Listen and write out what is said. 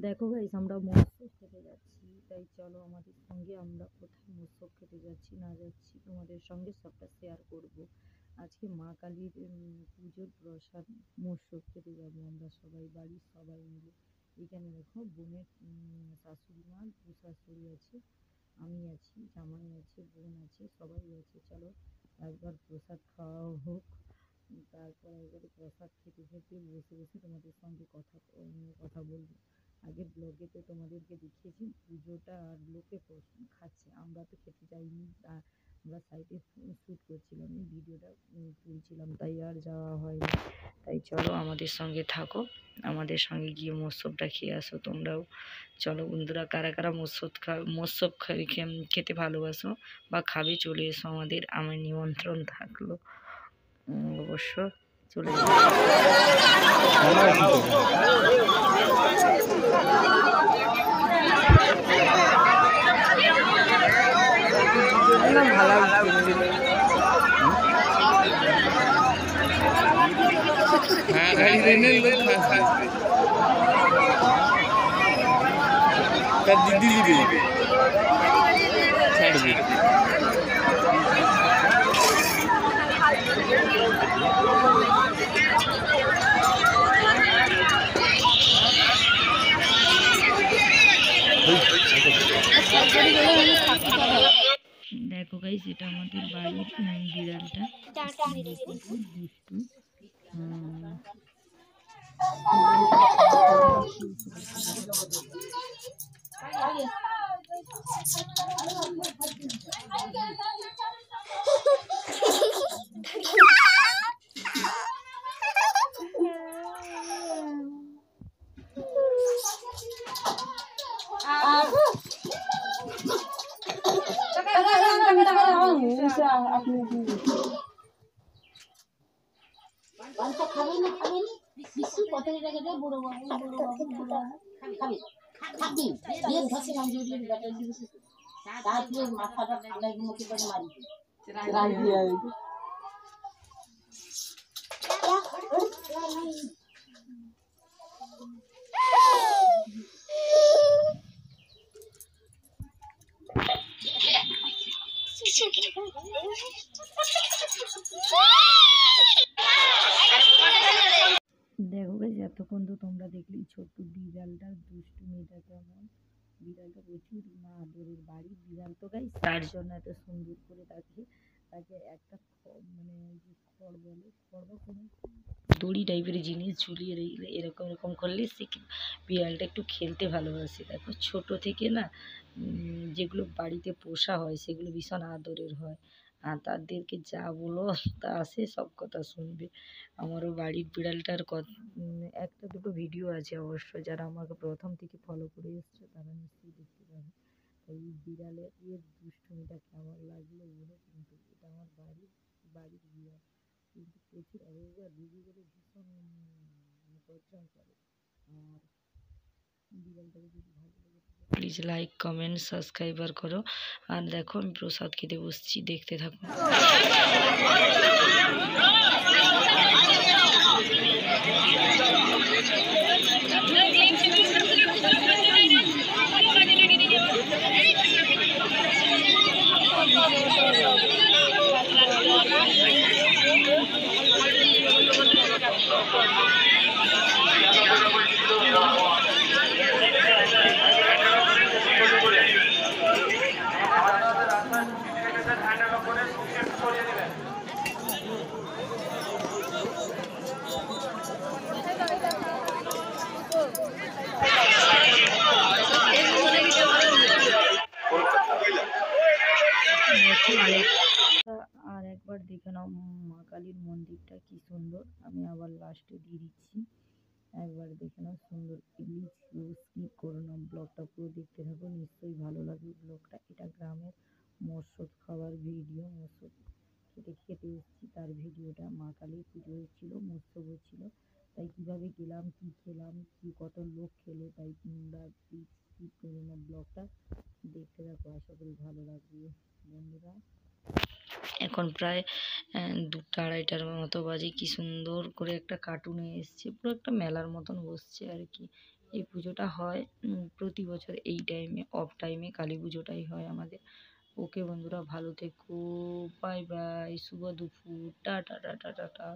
দেখো গাইস, আমরা মৎস্য খেতে যাচ্ছি। তাই চলো আমাদের সঙ্গে, আমরা কোথায় মৎস্য খেতে যাচ্ছি না যাচ্ছি তোমাদের সঙ্গে সবটা শেয়ার করব। আজকে মা কালীর পুজোর প্রসাদ মৎস্য খেতে যাবো আমরা সবাই, বাড়ির সবাই মিলে। এখানে দেখো বোনের শাশুড়ি মা, দু শাশুড়ি আছে, আমি আছি, জামাই আছে, বোন আছে, সবাই আছে। চলো একবার প্রসাদ খাওয়া হোক। তারপর একবারে প্রসাদ খেতে খেতে বসে বসে তোমাদের সঙ্গে কথা বলবো। আগের ব্লগেতে তোমাদেরকে দেখিয়েছি পুজোটা, আর লোকে খাচ্ছে, আমরা তো খেতে যাইনি। আমরা সাইডে শ্যুট করছিলাম, এই ভিডিওটা তুলছিলাম, তাই আর যাওয়া হয়নি। তাই চলো আমাদের সঙ্গে থাকো, আমাদের সঙ্গে গিয়ে মৎস্যটা খেয়ে আসো তোমরাও। চলো বন্ধুরা, কারা কারা মৎস্য খেতে ভালোবাসো বা খাবে, চলে এসো আমাদের, আমার নিমন্ত্রণ থাকলো। অবশ্য চলে এসো। হ্যাঁ, গাড়ি রেনে তার দিদি দিবে ছাড়বে। দেখো গাইস, এটা আমাদের বাড়ির বিড়ালটা, দুষ্টু। দেখো গাইস, এতক্ষণ তো তোমরা দেখলেই ছোট্ট বিড়ালটার দুষ্টুমিটা কেমন। বিড়ালটা প্রচুর মা আদরের, বাড়ির বিড়াল তো গাইস, তার জন্য এত সুন্দর করে তাকে একটা মানে যে খড় বলে, খড় বা কোনো দড়ি টাইপের জিনিস ঝুলিয়ে রেখে এরকম এরকম করলে সে বিড়ালটা একটু খেলতে ভালোবাসে। দেখো ছোট থেকে না যেগুলো বাড়িতে পোষা হয় সেগুলো ভীষণ আদরের হয়, আর তাদেরকে যা বলো তা সে সব কথা শুনবে। আমারও বাড়ির বিড়ালটার একটা দুটো ভিডিও আছে অবশ্য, যারা আমাকে প্রথম থেকে ফলো করে এসছে তারা নিশ্চয়ই দেখতে পাবে। তাই বিড়ালের দুষ্টুমিটা কেমন লাগলো বলো। কিন্তু এটা আমার বাড়ির বিড়াল, কিন্তু প্রচুর অবহেলা রুগী বলে ভীষণ পরিশ্রম করে। আর বিড়ালটাকে যদি ভালো লাগে প্লিজ লাইক কমেন্ট সাবস্ক্রাইবার করো। আর দেখো আমি প্রসাদ খেতে বসছি, দেখতে থাকো। আর একবার দেখে নাও মা কালীর মন্দিরটা কি সুন্দর। আমি আবার লাস্টে দিয়ে দিচ্ছি, একবার দেখে নাও সুন্দর। প্লিজ স্কিপ করো না, ব্লগটা পুরো দেখতে থাকো, নিশ্চয়ই ভালো লাগবে ব্লগটা। এটা গ্রামের মৎস্য খাওয়ার ভিডিও, মৎস্য খেতে এসেছি তার ভিডিওটা। মা কালীর পুজো হচ্ছিলো, মৎস্য হচ্ছিলো, তাই কীভাবে গেলাম, কী খেলাম, কী কত লোক খেলো, তাই তোমরা প্লিজ স্কিপ করো না, ব্লগটা দেখতে থাকো, আশা করি ভালো লাগবে বন্ধুরা। এখন প্রায় 2টা 2:30টার মতো বাজে। কি সুন্দর করে একটা কার্টুনে এসছে, পুরো একটা মেলার মতন বসছে আর কি। এই পুজোটা হয় প্রতি বছর এই টাইমে, অফ টাইমে কালী পুজোটাই হয় আমাদের। ওকে বন্ধুরা, ভালো থেকো, বাই বাই, শুভ দুপুর, টাটা টাটা টাটা।